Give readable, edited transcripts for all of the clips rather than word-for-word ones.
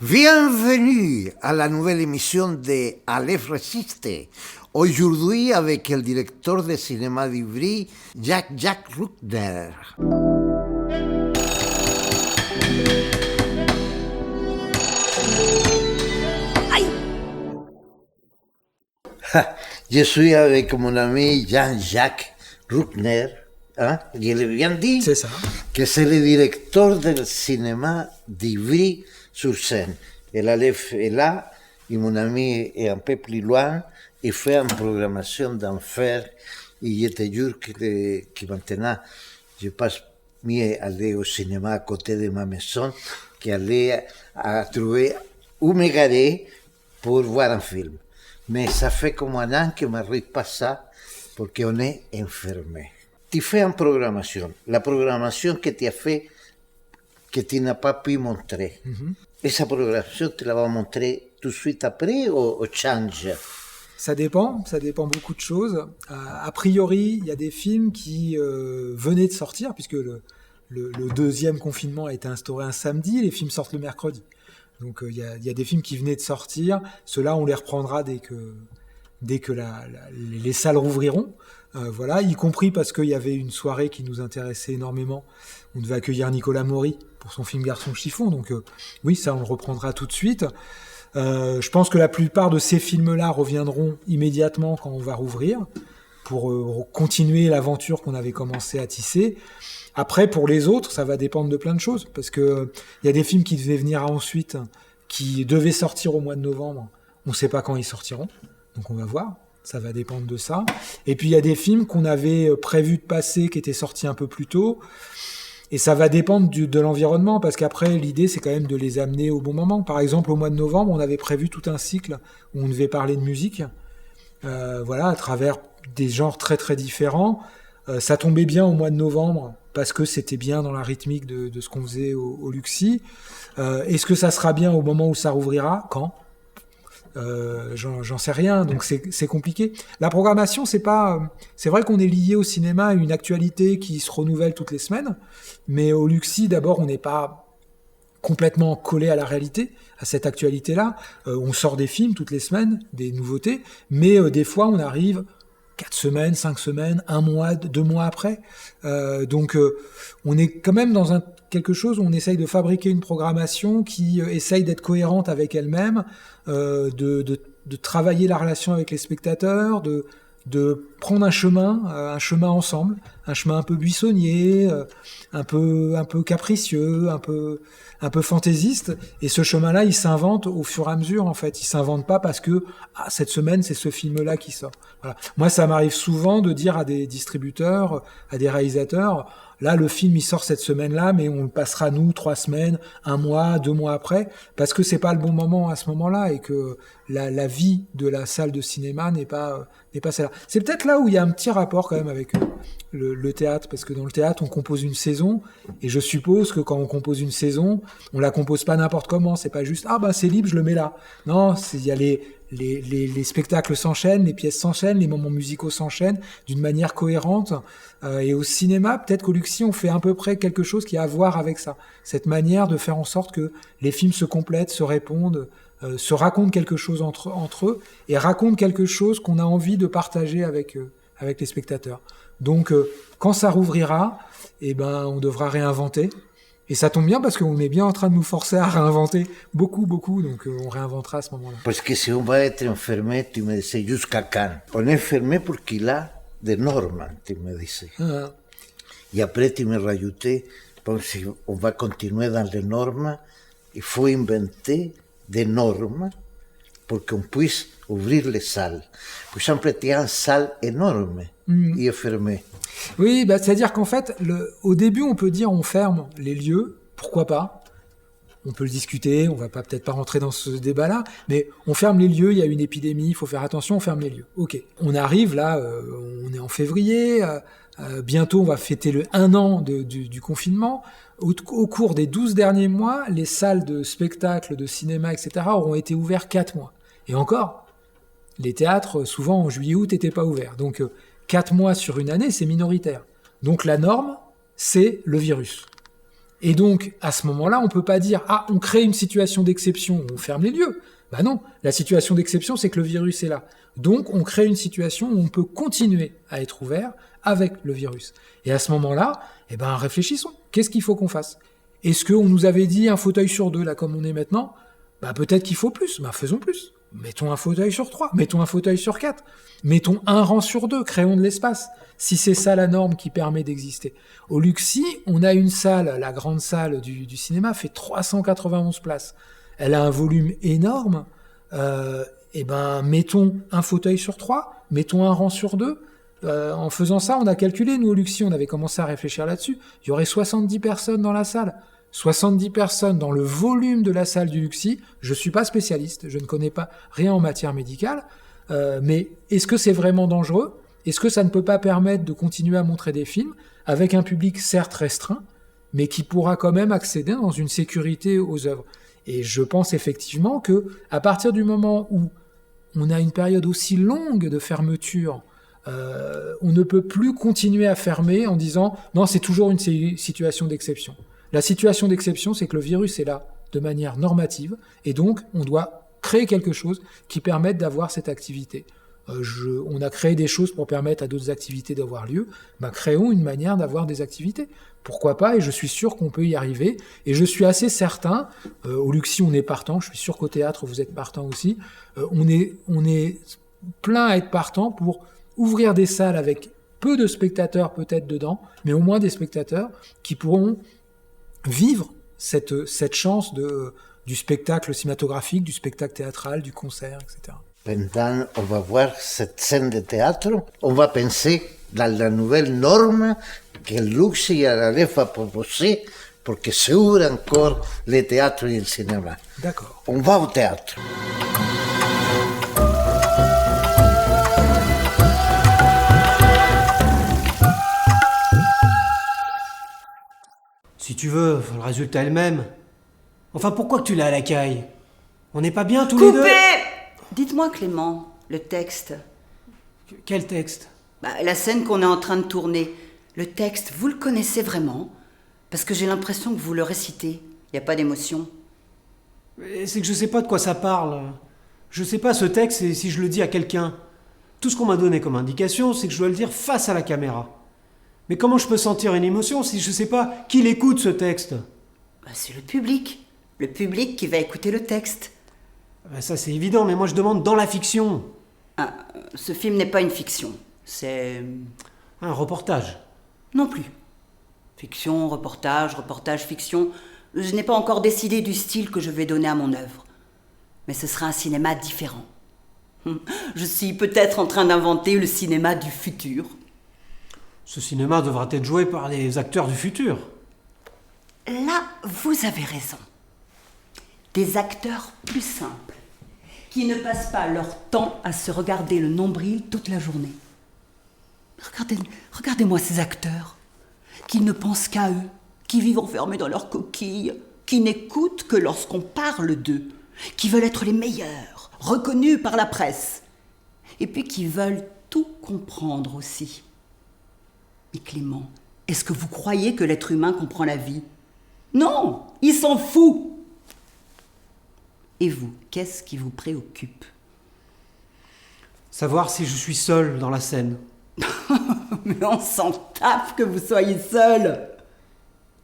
Bienvenue à la nouvelle émission de Aleph Resiste. Aujourd'hui avec le directeur de cinéma d'Ivry, Jacques Ruckner. Je suis avec mon ami Jean-Jacques Ruckner. Hein? Je l'ai bien dit. C'est ça. Que c'est le directeur du cinéma d'Ivry sur scène. Et l'Aleph est là, et mon ami est un peu plus loin, il fait une programmation d'enfer, et je te jure que maintenant, je passe mieux aller au cinéma à côté de ma maison qu'aller à trouver où me garer pour voir un film. Mais ça fait comme un an que m'arrive pas ça, parce qu'on est enfermé. Tu fais une programmation, la programmation que tu as fait, que tu n'as pas pu montrer. Esa programmation, tu la vas montrer tout de suite après ou change? Ça dépend beaucoup de choses. A priori, il y a des films qui venaient de sortir, puisque le deuxième confinement a été instauré un samedi, les films sortent le mercredi. Donc il y a des films qui venaient de sortir, ceux-là on les reprendra dès que les salles rouvriront. Voilà, y compris parce qu'il y avait une soirée qui nous intéressait énormément. On devait accueillir Nicolas Maury pour son film Garçon chiffon, donc oui, ça on le reprendra tout de suite. Je pense que la plupart de ces films-là reviendront immédiatement quand on va rouvrir, pour continuer l'aventure qu'on avait commencé à tisser. Après, pour les autres, ça va dépendre de plein de choses, parce que il y a des films qui devaient venir ensuite, qui devaient sortir au mois de novembre. On ne sait pas quand ils sortiront, donc on va voir. Ça va dépendre de ça. Et puis il y a des films qu'on avait prévu de passer, qui étaient sortis un peu plus tôt. Et ça va dépendre de l'environnement, parce qu'après, l'idée, c'est quand même de les amener au bon moment. Par exemple, au mois de novembre, on avait prévu tout un cycle où on devait parler de musique, voilà, à travers des genres très très différents. Ça tombait bien au mois de novembre, parce que c'était bien dans la rythmique de ce qu'on faisait au Luxi. Est-ce que ça sera bien au moment où ça rouvrira? Quand? J'en sais rien, donc c'est compliqué. La programmation, c'est vrai qu'on est lié au cinéma à une actualité qui se renouvelle toutes les semaines, mais au Luxi, d'abord, on n'est pas complètement collé à la réalité, à cette actualité-là. On sort des films toutes les semaines, des nouveautés, mais des fois, on arrive 4 semaines, 5 semaines, 1 mois, 2 mois après. Donc, on est quand même dans quelque chose où on essaye de fabriquer une programmation qui essaye d'être cohérente avec elle-même, de travailler la relation avec les spectateurs, de prendre un chemin ensemble, un chemin un peu buissonnier, un peu capricieux, un peu fantaisiste. Et ce chemin-là, il s'invente au fur et à mesure, en fait. Il s'invente pas parce que cette semaine, c'est ce film-là qui sort. Voilà. Moi, ça m'arrive souvent de dire à des distributeurs, à des réalisateurs, là, le film, il sort cette semaine-là, mais on le passera, nous, 3 semaines, 1 mois, 2 mois après, parce que c'est pas le bon moment à ce moment-là, et que la vie de la salle de cinéma n'est pas celle-là. C'est peut-être là où il y a un petit rapport, quand même, avec le théâtre, parce que dans le théâtre, on compose une saison, et je suppose que quand on compose une saison, on la compose pas n'importe comment, c'est pas juste, c'est libre, je le mets là. Non, il y a les spectacles s'enchaînent, les pièces s'enchaînent, les moments musicaux s'enchaînent d'une manière cohérente. Et au cinéma, peut-être qu'au Luxi, on fait à peu près quelque chose qui a à voir avec ça. Cette manière de faire en sorte que les films se complètent, se répondent, se racontent quelque chose entre eux, et racontent quelque chose qu'on a envie de partager avec les spectateurs. Donc, quand ça rouvrira, on devra réinventer. Et ça tombe bien parce qu'on est bien en train de nous forcer à réinventer beaucoup, donc on réinventera à ce moment-là. Parce que si on va être enfermé, tu me disais, jusqu'à quand? On est enfermé pour qu'il a des normes, tu me disais. Et après, tu me rajoutais, bon, si on va continuer dans les normes, il faut inventer des normes pour qu'on puisse ouvrir les salles. Par exemple, tu as une salle énorme et fermée. Oui, c'est-à-dire qu'en fait, au début, on peut dire on ferme les lieux, pourquoi pas? On peut le discuter, on va peut-être pas rentrer dans ce débat-là, mais on ferme les lieux, il y a une épidémie, il faut faire attention, on ferme les lieux. Ok, on arrive là, on est en février, bientôt on va fêter le 1 an du confinement. Au cours des 12 derniers mois, les salles de spectacle, de cinéma, etc. auront été ouvertes 4 mois. Et encore, les théâtres, souvent en juillet-août, n'étaient pas ouverts. Donc 4 mois sur une année, c'est minoritaire. Donc la norme, c'est le virus. Et donc, à ce moment-là, on peut pas dire « Ah, on crée une situation d'exception, on ferme les lieux ». Bah non, la situation d'exception, c'est que le virus est là. Donc, on crée une situation où on peut continuer à être ouvert avec le virus. Et à ce moment-là, réfléchissons. Qu'est-ce qu'il faut qu'on fasse ? Est-ce qu'on nous avait dit un fauteuil sur 2, là, comme on est maintenant ? Peut-être qu'il faut plus. Faisons plus. Mettons un fauteuil sur 3, mettons un fauteuil sur 4, mettons un rang sur 2, créons de l'espace, si c'est ça la norme qui permet d'exister. Au Luxi, on a une salle, la grande salle du cinéma, fait 391 places. Elle a un volume énorme, mettons un fauteuil sur 3, mettons un rang sur 2. En faisant ça, on a calculé, nous au Luxi, on avait commencé à réfléchir là-dessus, il y aurait 70 personnes dans la salle. 70 personnes dans le volume de la salle du Luxi, je suis pas spécialiste, je ne connais pas rien en matière médicale, mais est-ce que c'est vraiment dangereux ? Est-ce que ça ne peut pas permettre de continuer à montrer des films avec un public certes restreint, mais qui pourra quand même accéder dans une sécurité aux œuvres ? Et je pense effectivement que à partir du moment où on a une période aussi longue de fermeture, on ne peut plus continuer à fermer en disant « Non, c'est toujours une situation d'exception ». La situation d'exception, c'est que le virus est là de manière normative, et donc on doit créer quelque chose qui permette d'avoir cette activité. On a créé des choses pour permettre à d'autres activités d'avoir lieu, créons une manière d'avoir des activités. Pourquoi pas ? Et je suis sûr qu'on peut y arriver. Et je suis assez certain, au Luxi on est partant, je suis sûr qu'au théâtre vous êtes partant aussi, on est plein à être partant pour ouvrir des salles avec peu de spectateurs peut-être dedans, mais au moins des spectateurs qui pourront vivre cette chance du spectacle cinématographique, du spectacle théâtral, du concert, etc. Pendant on va voir cette scène de théâtre, on va penser dans la nouvelle norme que Luxi et Aleph a proposée pour que s'ouvre encore le théâtre et le cinéma. D'accord. On va au théâtre. Si tu veux, le résultat est le même. Enfin, pourquoi que tu l'as à la caille ? On n'est pas bien tous les deux ? Coupez ! Dites-moi, Clément, le texte. Quel texte ? La scène qu'on est en train de tourner. Le texte, vous le connaissez vraiment ? Parce que j'ai l'impression que vous le récitez. Il n'y a pas d'émotion. C'est que je sais pas de quoi ça parle. Je sais pas ce texte et si je le dis à quelqu'un. Tout ce qu'on m'a donné comme indication, c'est que je dois le dire face à la caméra. Mais comment je peux sentir une émotion si je sais pas qui l'écoute ce texte ? C'est le public. Le public qui va écouter le texte. Ça c'est évident, mais moi je demande dans la fiction. Ce film n'est pas une fiction. C'est... Un reportage. Non plus. Fiction, reportage, fiction. Je n'ai pas encore décidé du style que je vais donner à mon œuvre. Mais ce sera un cinéma différent. Je suis peut-être en train d'inventer le cinéma du futur. Ce cinéma devra être joué par des acteurs du futur. Là, vous avez raison. Des acteurs plus simples, qui ne passent pas leur temps à se regarder le nombril toute la journée. Regardez-moi ces acteurs, qui ne pensent qu'à eux, qui vivent enfermés dans leur coquille, qui n'écoutent que lorsqu'on parle d'eux, qui veulent être les meilleurs, reconnus par la presse, et puis qui veulent tout comprendre aussi. Mais Clément, est-ce que vous croyez que l'être humain comprend la vie ? Non, il s'en fout. Et vous, qu'est-ce qui vous préoccupe ? Savoir si je suis seul dans la scène. Mais on s'en tape que vous soyez seul.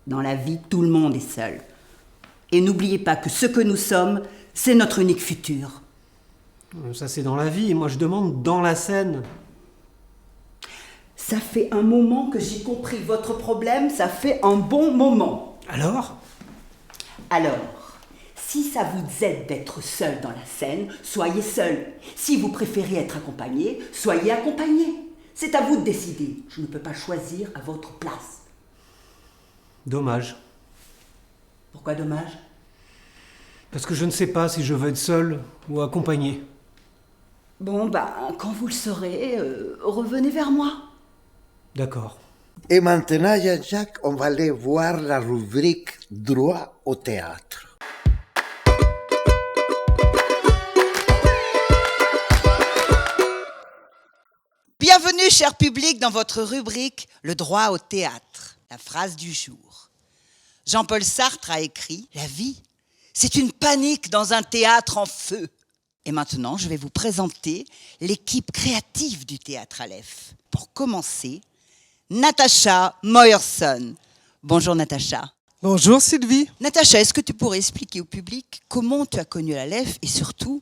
Dans la vie, tout le monde est seul. Et n'oubliez pas que ce que nous sommes, c'est notre unique futur. Ça c'est dans la vie, et moi je demande dans la scène. Ça fait un moment que j'ai compris votre problème, ça fait un bon moment. Alors, si ça vous aide d'être seul dans la scène, soyez seul. Si vous préférez être accompagné, soyez accompagné. C'est à vous de décider. Je ne peux pas choisir à votre place. Dommage. Pourquoi dommage ? Parce que je ne sais pas si je veux être seul ou accompagné. Bon, quand vous le saurez, revenez vers moi. D'accord. Et maintenant, Jean-Jacques, on va aller voir la rubrique Droit au théâtre. Bienvenue, cher public, dans votre rubrique Le droit au théâtre. La phrase du jour. Jean-Paul Sartre a écrit « La vie, c'est une panique dans un théâtre en feu ». Et maintenant, je vais vous présenter l'équipe créative du Théâtre Aleph. Pour commencer, Natacha Meyerson. Bonjour Natacha. Bonjour Sylvie. Natacha, est-ce que tu pourrais expliquer au public comment tu as connu l'Aleph et surtout,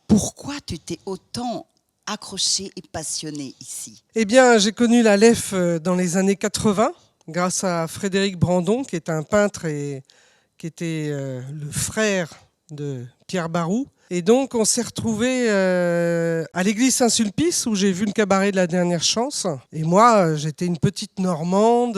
pourquoi tu t'es autant accrochée et passionnée ici? Eh bien, j'ai connu l'Aleph dans les années 80 grâce à Frédéric Brandon, qui est un peintre et qui était le frère de Pierre Barou. Et donc, on s'est retrouvés à l'église Saint-Sulpice où j'ai vu le cabaret de la dernière chance. Et moi, j'étais une petite Normande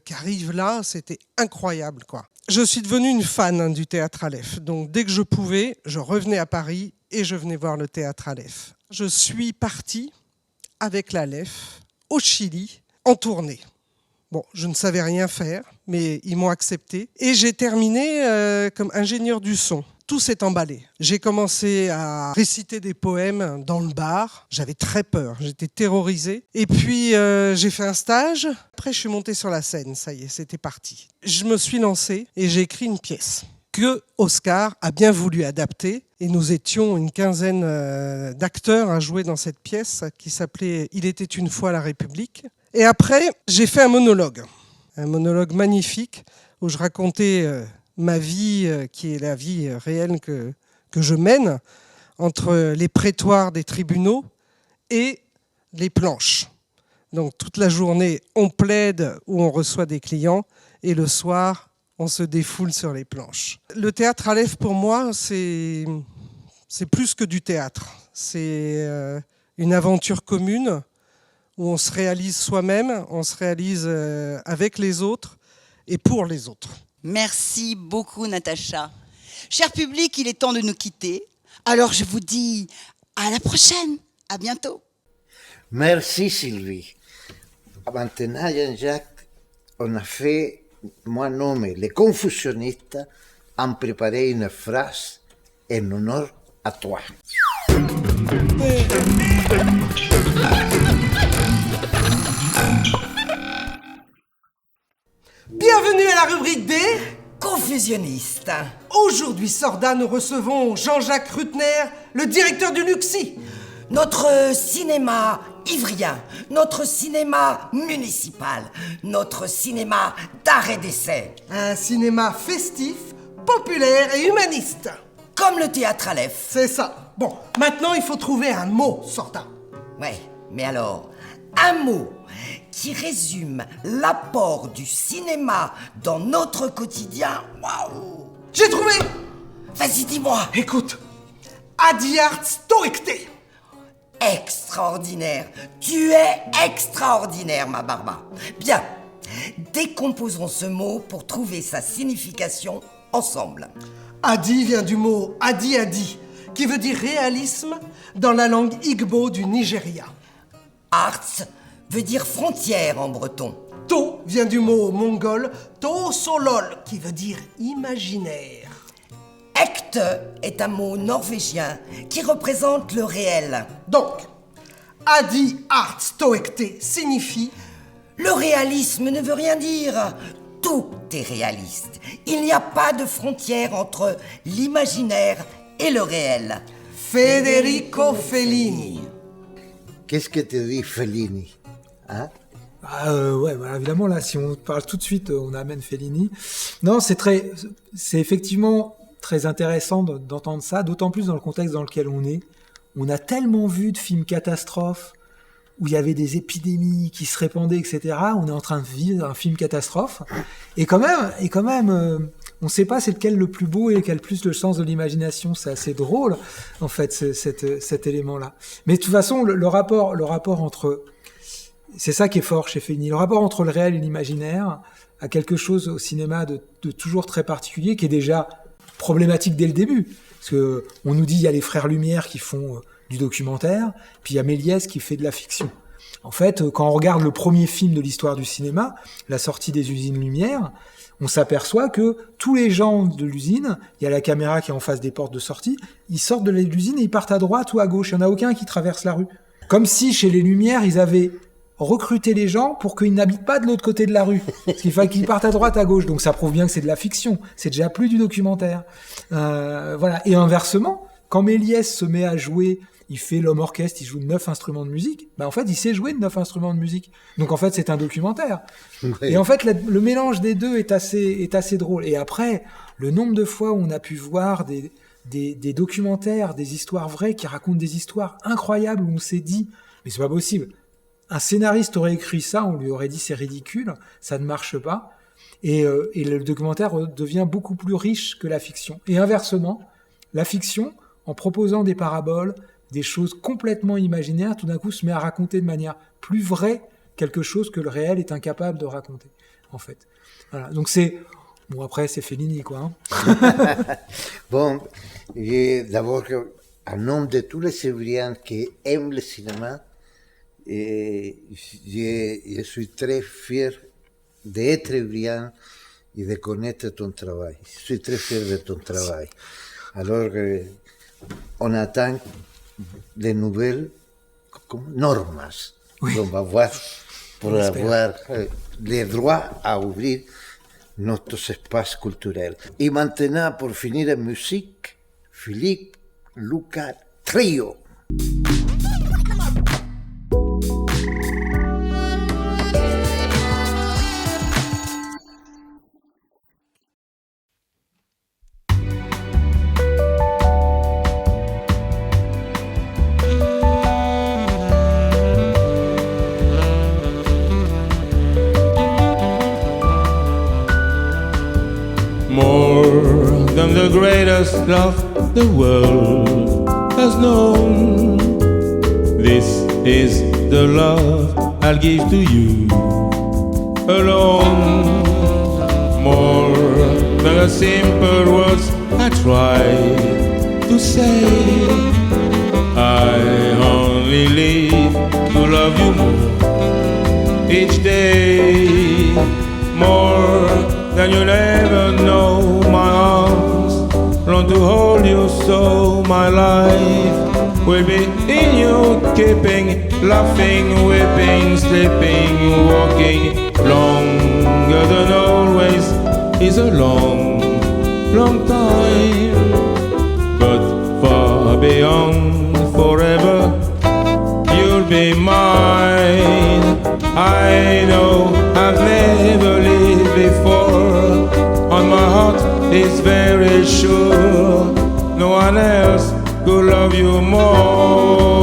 qui arrive là, c'était incroyable, quoi. Je suis devenue une fan du Théâtre Aleph. Donc, dès que je pouvais, je revenais à Paris et je venais voir le Théâtre Aleph. Je suis partie avec l'Aleph au Chili en tournée. Bon, je ne savais rien faire, mais ils m'ont accepté. Et j'ai terminé comme ingénieur du son. Tout s'est emballé. J'ai commencé à réciter des poèmes dans le bar. J'avais très peur, j'étais terrorisée. Et puis, j'ai fait un stage. Après, je suis montée sur la scène. Ça y est, c'était parti. Je me suis lancée et j'ai écrit une pièce que Oscar a bien voulu adapter. Et nous étions une quinzaine d'acteurs à jouer dans cette pièce qui s'appelait « Il était une fois la République ». Et après, j'ai fait un monologue magnifique où je racontais ma vie, qui est la vie réelle que je mène, entre les prétoires des tribunaux et les planches. Donc toute la journée, on plaide ou on reçoit des clients, et le soir, on se défoule sur les planches. Le Théâtre Aleph, pour moi, c'est plus que du théâtre. C'est une aventure commune où on se réalise soi-même, on se réalise avec les autres et pour les autres. Merci beaucoup Natacha. Cher public, il est temps de nous quitter. Alors je vous dis à la prochaine, à bientôt. Merci Sylvie. Maintenant, Jean-Jacques, on a fait, moi-même, les confusionnistes, ont préparé une phrase en honneur à toi. Bienvenue à la rubrique des Confusionnistes. Aujourd'hui, Sorda, nous recevons Jean-Jacques Rutner, le directeur du Luxi. Notre cinéma ivrien, notre cinéma municipal, notre cinéma d'art et d'essai. Un cinéma festif, populaire et humaniste. Comme le Théâtre Aleph. C'est ça. Bon, maintenant, il faut trouver un mot, Sorda. Ouais, mais alors, un mot qui résume l'apport du cinéma dans notre quotidien. Waouh! J'ai trouvé! Vas-y, dis-moi. Écoute, Adi Art Stoicte. Extraordinaire. Tu es extraordinaire, ma Barba. Bien, décomposons ce mot pour trouver sa signification ensemble. Adi vient du mot Adi, qui veut dire réalisme dans la langue Igbo du Nigeria. Arts veut dire frontière en breton. To vient du mot mongol To Solol, qui veut dire imaginaire. Ekte est un mot norvégien qui représente le réel. Donc, Adi Art Stoicte signifie le réalisme ne veut rien dire. Tout est réaliste. Il n'y a pas de frontière entre l'imaginaire et le réel. Federico Fellini. Qu'est-ce que te dit Fellini, hein? Ouais, bah, évidemment, là, si on parle tout de suite, on amène Fellini. Non, c'est effectivement très intéressant d'entendre ça, d'autant plus dans le contexte dans lequel on est. On a tellement vu de films catastrophes où il y avait des épidémies qui se répandaient, etc. On est en train de vivre un film catastrophe. Et quand même, on ne sait pas c'est lequel le plus beau et lequel plus le sens de l'imagination. C'est assez drôle, en fait, cet élément-là. Mais de toute façon, le rapport entre... C'est ça qui est fort chez Fellini. Le rapport entre le réel et l'imaginaire a quelque chose au cinéma de toujours très particulier, qui est déjà problématique dès le début. Parce que on nous dit il y a les frères Lumière qui font du documentaire, puis il y a Méliès qui fait de la fiction. En fait, quand on regarde le premier film de l'histoire du cinéma, la sortie des usines Lumière, on s'aperçoit que tous les gens de l'usine, il y a la caméra qui est en face des portes de sortie, ils sortent de l'usine et ils partent à droite ou à gauche. Il n'y en a aucun qui traverse la rue. Comme si chez les Lumières, ils avaient recruter les gens pour qu'ils n'habitent pas de l'autre côté de la rue. Parce qu'il fallait qu'ils partent à droite, à gauche. Donc ça prouve bien que c'est de la fiction. C'est déjà plus du documentaire. Voilà. Et inversement, quand Méliès se met à jouer, il fait l'homme orchestre, il joue 9 instruments de musique, en fait, il sait jouer de 9 instruments de musique. Donc en fait, c'est un documentaire. Oui. Et en fait, le mélange des deux est assez drôle. Et après, le nombre de fois où on a pu voir des documentaires, des histoires vraies qui racontent des histoires incroyables où on s'est dit, mais c'est pas possible. Un scénariste aurait écrit ça, on lui aurait dit c'est ridicule, ça ne marche pas. Et le documentaire devient beaucoup plus riche que la fiction. Et inversement, la fiction, en proposant des paraboles, des choses complètement imaginaires, tout d'un coup se met à raconter de manière plus vraie quelque chose que le réel est incapable de raconter, en fait. Voilà. Donc c'est... Bon, après, c'est Fellini, quoi. Hein. Bon, d'abord, en nom de tous les Sévriens qui aiment le cinéma, je suis très fier d'être sévrien et de connaître ton travail. Je suis très fier de ton travail. Alors, on attend des nouvelles normas qu'on va voir pour avoir les droits à ouvrir notre espace culturel. Et maintenant, pour finir en musique, Philippe Luca Trio. The greatest love the world has known. This is the love I'll give to you alone. More than the simple words I try to say. I only live to love you more each day. More than you'll ever know. My arms long to hold you, so my life will be in your keeping, laughing, weeping, sleeping, walking. Longer than always is a long, long time, but far beyond forever you'll be mine. I know I've never lived before. On my heart is very sure. No one else could love you more.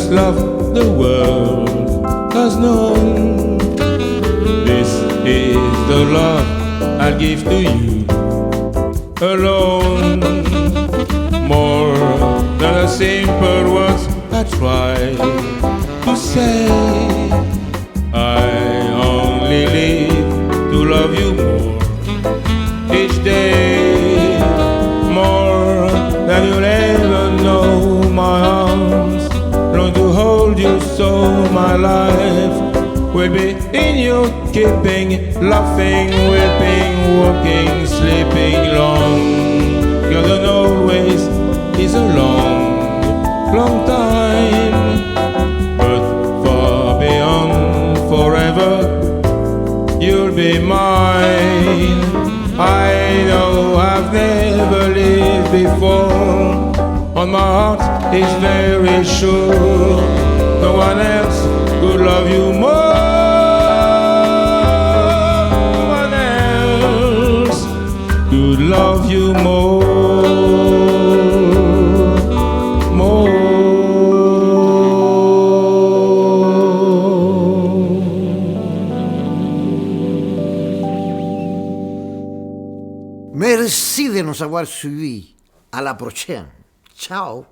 Love the world has known. This is the love I'll give to you alone. More than the simple words I try to say. I only live to love you more each day. More than you'll ever know. My arms to hold you, so my life will be in your keeping, laughing, weeping, walking, sleeping. Longer than always is a long, long time, but far beyond forever fall on my heart is very sure. No one else could love you more. No one else could love you more. Merci de nous avoir suivis. À la prochaine. Ciao.